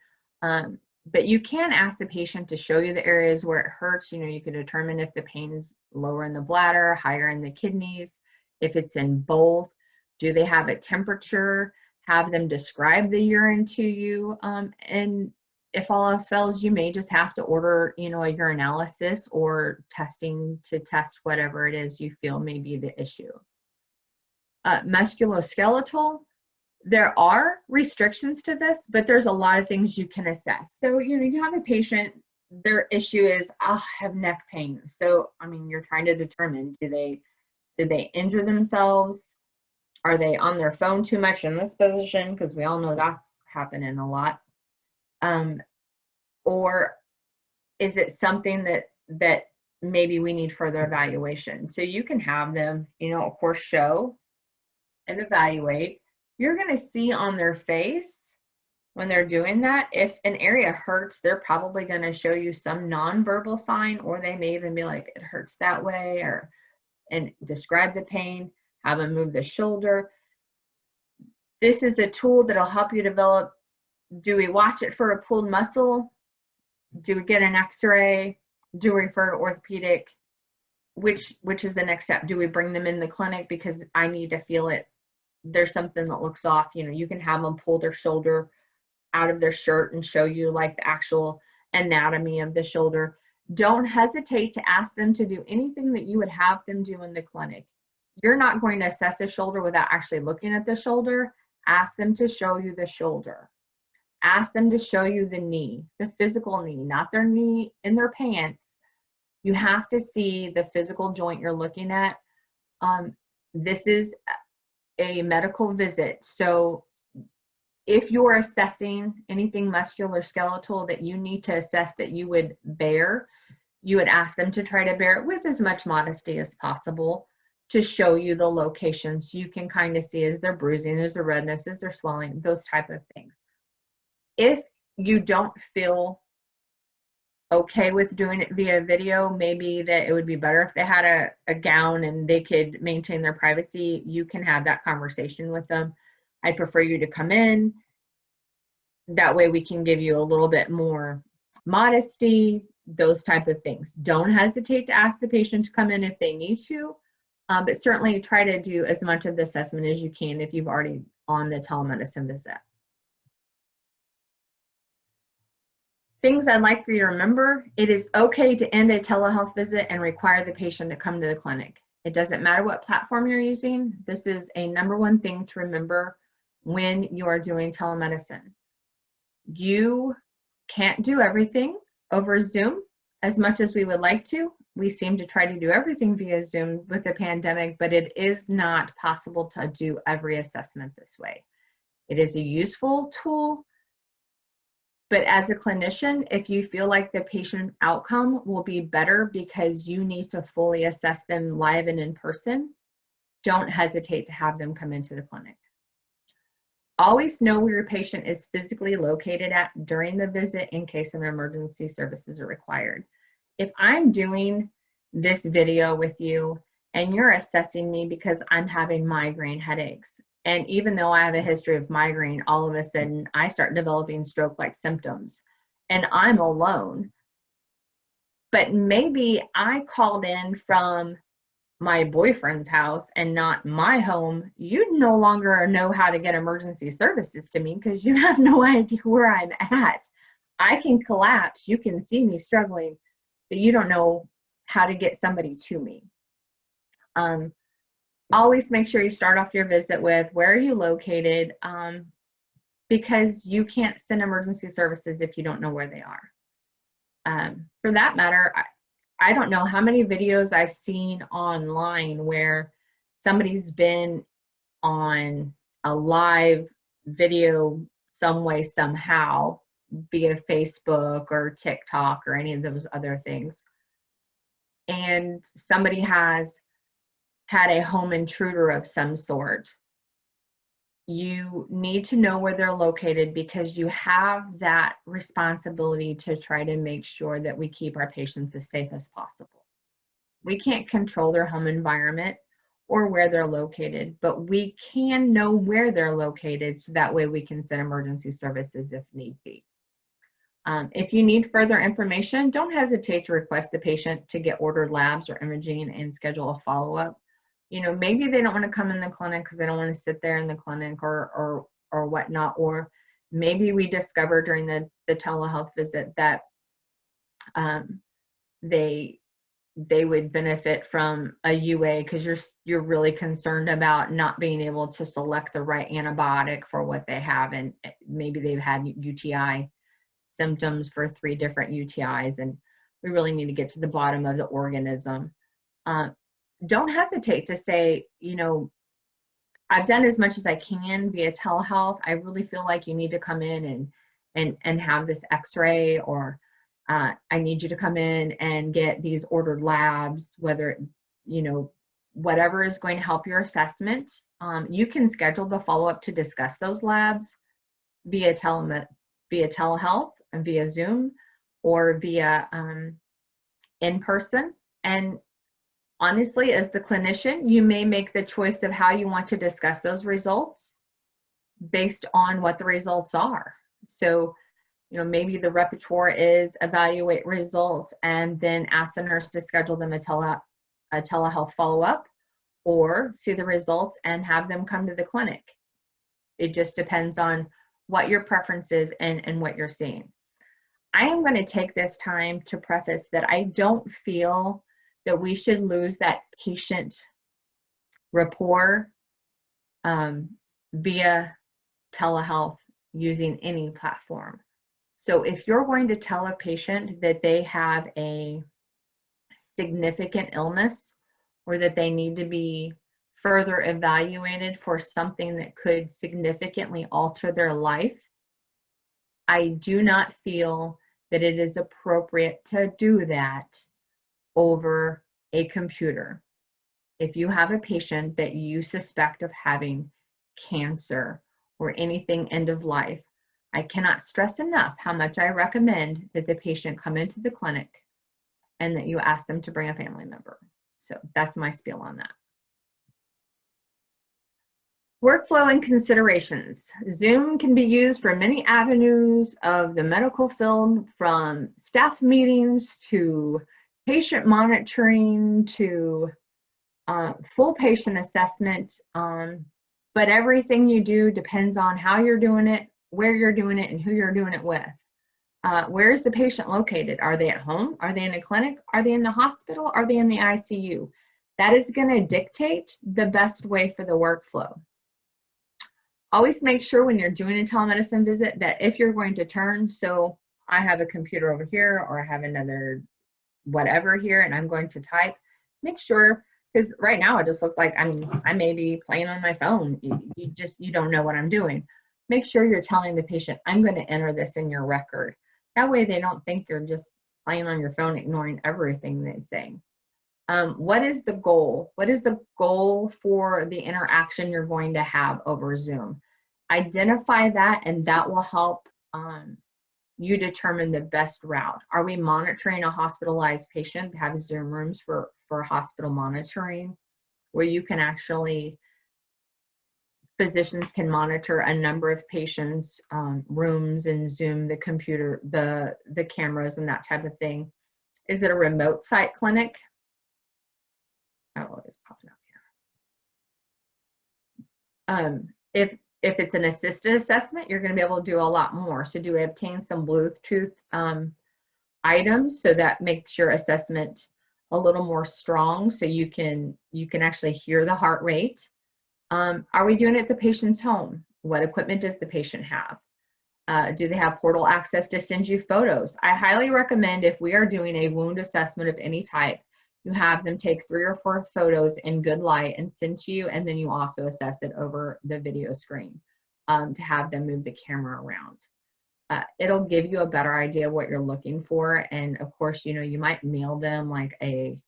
S1: but you can ask the patient to show you the areas where it hurts. You know, you can determine if the pain is lower in the bladder, higher in the kidneys, if it's in both. Do they have a temperature? Have them describe the urine to you, and if all else fails, you may just have to order, you know, a urinalysis or testing to test whatever it is you feel may be the issue. Musculoskeletal, there are restrictions to this, but there's a lot of things you can assess. So, you know, you have a patient, their issue is, I have neck pain. So, I mean, you're trying to determine, did they injure themselves? Are they on their phone too much in this position? Because we all know that's happening a lot. Or is it something that maybe we need further evaluation? So you can have them, of course, show and evaluate. You're going to see on their face when they're doing that, if an area hurts, they're probably going to show you some nonverbal sign, or they may even be like, it hurts that way, and describe the pain, have them move the shoulder. This is a tool that'll help you develop. Do we watch it for a pulled muscle? Do we get an x-ray? Do we refer to orthopedic? Which is the next step? Do we bring them in the clinic because I need to feel it? There's something that looks off. You can have them pull their shoulder out of their shirt and show you like the actual anatomy of the shoulder. Don't hesitate to ask them to do anything that you would have them do in the clinic. You're not going to assess a shoulder without actually looking at the shoulder. Ask them to show you the shoulder. Ask them to show you the knee, the physical knee, not their knee in their pants. You have to see the physical joint you're looking at. This is a medical visit. So if you're assessing anything musculoskeletal that you need to assess that you would bear, you would ask them to try to bear it with as much modesty as possible to show you the locations. You can kind of see, is there bruising, is there redness, is there swelling, those type of things. If you don't feel okay with doing it via video, maybe that it would be better if they had a gown and they could maintain their privacy. You can have that conversation with them. I prefer you to come in. That way we can give you a little bit more modesty, those type of things. Don't hesitate to ask the patient to come in if they need to, but certainly try to do as much of the assessment as you can if you've already on the telemedicine visit. Things I'd like for you to remember: it is okay to end a telehealth visit and require the patient to come to the clinic. It doesn't matter what platform you're using. This is a #1 thing to remember when you are doing telemedicine. You can't do everything over Zoom as much as we would like to. We seem to try to do everything via Zoom with the pandemic, but it is not possible to do every assessment this way. It is a useful tool, but as a clinician, if you feel like the patient outcome will be better because you need to fully assess them live and in person, don't hesitate to have them come into the clinic. Always know where your patient is physically located at during the visit in case of emergency services are required. If I'm doing this video with you and you're assessing me because I'm having migraine headaches, and even though I have a history of migraine, all of a sudden I start developing stroke-like symptoms and I'm alone, but maybe I called in from my boyfriend's house and not my home, you no longer know how to get emergency services to me because you have no idea where I'm at. I can collapse, you can see me struggling, but you don't know how to get somebody to me. Always make sure you start off your visit with, where are you located? Because you can't send emergency services if you don't know where they are. For that matter, I don't know how many videos I've seen online where somebody's been on a live video some way, somehow, via Facebook or TikTok or any of those other things. And somebody has had a home intruder of some sort. You need to know where they're located because you have that responsibility to try to make sure that we keep our patients as safe as possible. We can't control their home environment or where they're located, but we can know where they're located so that way we can send emergency services if need be. If you need further information, don't hesitate to request the patient to get ordered labs or imaging and schedule a follow-up. Maybe they don't want to come in the clinic because they don't want to sit there in the clinic or whatnot, or maybe we discover during the telehealth visit that they would benefit from a UA because you're really concerned about not being able to select the right antibiotic for what they have, and maybe they've had UTI symptoms for 3 different UTIs, and we really need to get to the bottom of the organism. Don't hesitate to say, I've done as much as I can via telehealth. I really feel like you need to come in and have this x-ray, or I need you to come in and get these ordered labs, whether, whatever is going to help your assessment. You can schedule the follow-up to discuss those labs via telehealth and via Zoom, or via in person. And honestly, as the clinician, you may make the choice of how you want to discuss those results based on what the results are. So, maybe the repertoire is evaluate results and then ask the nurse to schedule them a telehealth follow-up, or see the results and have them come to the clinic. It just depends on what your preference is and what you're seeing. I am going to take this time to preface that I don't feel that we should lose that patient rapport via telehealth using any platform. So if you're going to tell a patient that they have a significant illness, or that they need to be further evaluated for something that could significantly alter their life, I do not feel that it is appropriate to do that over a computer. If you have a patient that you suspect of having cancer or anything end of life, I cannot stress enough how much I recommend that the patient come into the clinic and that you ask them to bring a family member. So that's my spiel on that. Workflow and considerations. Zoom can be used for many avenues of the medical field, from staff meetings to patient monitoring to full patient assessment. But everything you do depends on how you're doing it, where you're doing it, and who you're doing it with. Where is the patient located? Are they at home? Are they in a clinic? Are they in the hospital? Are they in the ICU? That is going to dictate the best way for the workflow. Always make sure when you're doing a telemedicine visit that if you're going to turn, so I have a computer over here, or I have another whatever here, and I'm going to type, make sure, because right now it just looks like I may be playing on my phone. You don't know what I'm doing. Make sure you're telling the patient, I'm going to enter this in your record. That way they don't think you're just playing on your phone, ignoring everything they say. What is the goal? What is the goal for the interaction you're going to have over Zoom? Identify that, and that will help you determine the best route. Are we monitoring a hospitalized patient? Have Zoom rooms for hospital monitoring, where you can actually, physicians can monitor a number of patients' rooms and Zoom the computer, the cameras and that type of thing. Is it a remote site clinic? Oh, it's popping up here. If it's an assisted assessment, you're going to be able to do a lot more. So do obtain some Bluetooth items, so that makes your assessment a little more strong, so you can actually hear the heart rate. Are we doing it at the patient's home? What equipment does the patient have? Do they have portal access to send you photos? I highly recommend, if we are doing a wound assessment of any type, you have them take 3 or 4 photos in good light and send to you, and then you also assess it over the video screen to have them move the camera around. It'll give you a better idea of what you're looking for, and of course, you might mail them like a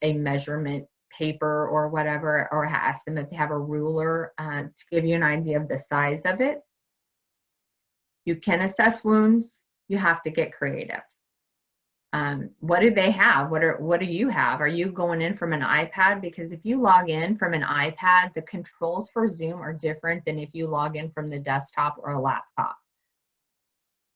S1: measurement paper or whatever, or ask them if they have a ruler to give you an idea of the size of it. You can assess wounds. You have to get creative. What do they have? What do you have? Are you going in from an iPad? Because if you log in from an iPad, the controls for Zoom are different than if you log in from the desktop or a laptop.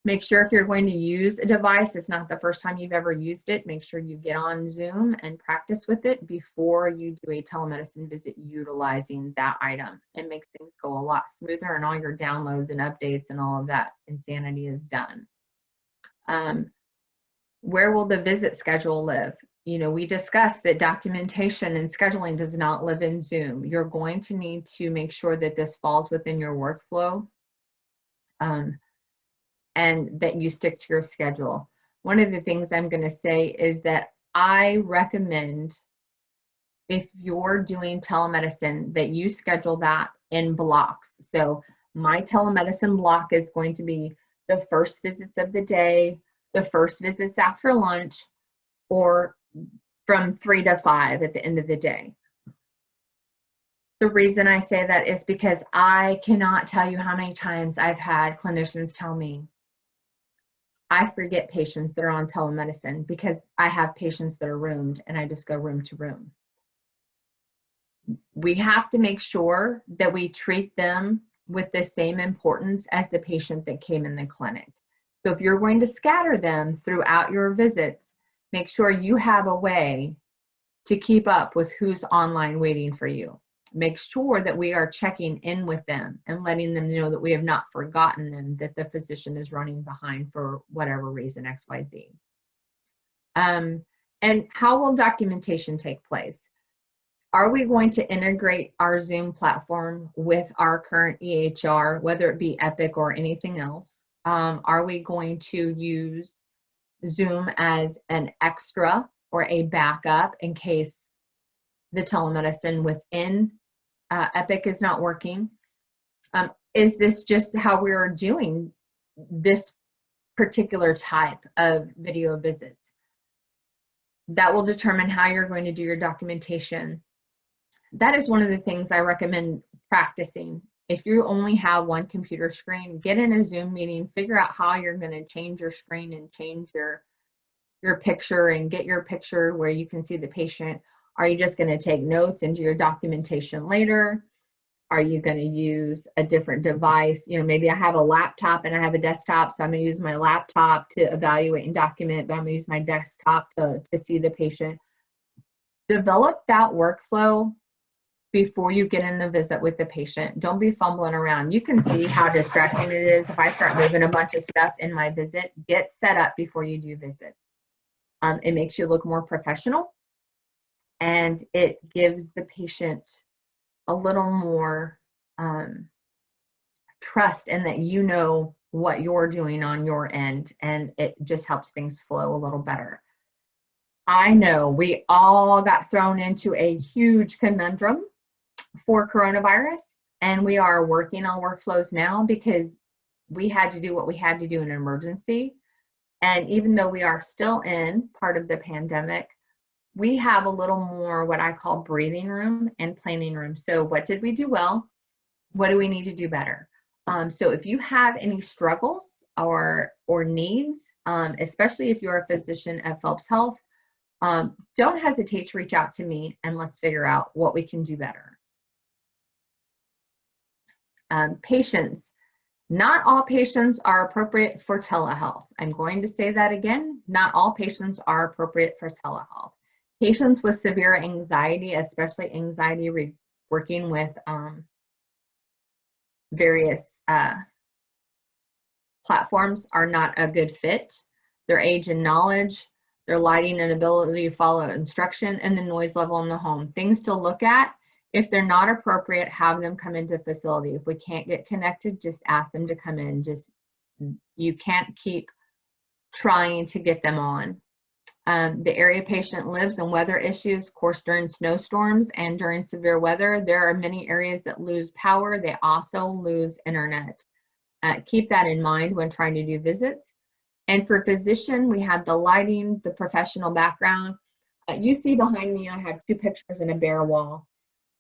S1: Make sure if you're going to use a device, it's not the first time you've ever used it. Make sure you get on Zoom and practice with it before you do a telemedicine visit utilizing that item. It makes things go a lot smoother, and all your downloads and updates and all of that insanity is done. Where will the visit schedule live? We discussed that documentation and scheduling does not live in Zoom. You're going to need to make sure that this falls within your workflow and that you stick to your schedule. One of the things I'm going to say is that I recommend if you're doing telemedicine, that you schedule that in blocks. So my telemedicine block is going to be the first visits of the day, the first visits after lunch, or from 3 to 5 at the end of the day. The reason I say that is because I cannot tell you how many times I've had clinicians tell me, I forget patients that are on telemedicine because I have patients that are roomed and I just go room to room. We have to make sure that we treat them with the same importance as the patient that came in the clinic. So if you're going to scatter them throughout your visits, make sure you have a way to keep up with who's online waiting for you. Make sure that we are checking in with them and letting them know that we have not forgotten them, that the physician is running behind for whatever reason, XYZ. And how will documentation take place? Are we going to integrate our Zoom platform with our current EHR, whether it be Epic or anything else? Are we going to use Zoom as an extra or a backup in case the telemedicine within Epic is not working? Is this just how we're doing this particular type of video visits? That will determine how you're going to do your documentation. That is one of the things I recommend practicing. If you only have one computer screen, get in a Zoom meeting, figure out how you're going to change your screen and change your picture and get your picture where you can see the patient. Are you just going to take notes and do your documentation later? Are you going to use a different device? You know, maybe I have a laptop and I have a desktop, so I'm going to use my laptop to evaluate and document, but I'm going to use my desktop to see the patient. Develop that workflow before you get in the visit with the patient. Don't be fumbling around. You can see how distracting it is if I start moving a bunch of stuff in my visit. Get set up before you do visits. It makes you look more professional, and it gives the patient a little more trust in that you know what you're doing on your end, and it just helps things flow a little better. I know we all got thrown into a huge conundrum for coronavirus, and we are working on workflows now because we had to do what we had to do in an emergency. And even though we are still in part of the pandemic, we have a little more what I call breathing room and planning room. So what did we do well? What do we need to do better? So if you have any struggles or needs, especially if you're a physician at Phelps Health, don't hesitate to reach out to me and let's figure out what we can do better. Patients. Not all patients are appropriate for telehealth. I'm going to say that again. Not all patients are appropriate for telehealth. Patients with severe anxiety, especially anxiety working with various platforms, are not a good fit. Their age and knowledge, their lighting and ability to follow instruction, and the noise level in the home. Things to look at. If they're not appropriate, have them come into facility. If we can't get connected, just ask them to come in. You can't keep trying to get them on. The area patient lives in weather issues, of course, during snowstorms and during severe weather. There are many areas that lose power. They also lose internet. Keep that in mind when trying to do visits. And for physician, we have the lighting, the professional background. You see behind me, I have 2 pictures and a bare wall.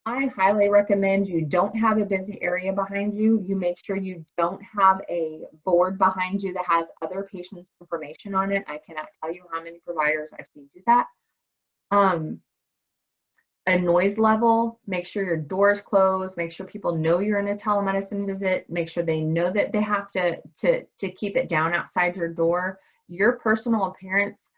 S1: I highly recommend you don't have a busy area behind you. You make sure you don't have a board behind you that has other patients' information on it. I cannot tell you how many providers I've seen do that. A noise level, make sure your door is closed, make sure people know you're in a telemedicine visit, make sure they know that they have to keep it down outside your door. Your personal appearance,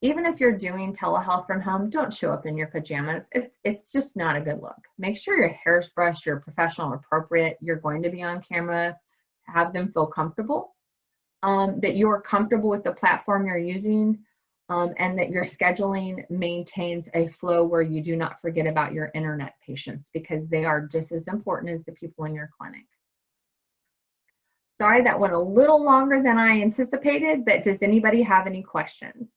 S1: even if you're doing telehealth from home, don't show up in your pajamas. It's just not a good look. Make sure your hair's brushed, you're professional and appropriate. You're going to be on camera. Have them feel comfortable, that you're comfortable with the platform you're using, and that your scheduling maintains a flow where you do not forget about your internet patients, because they are just as important as the people in your clinic. Sorry, that went a little longer than I anticipated, but does anybody have any questions?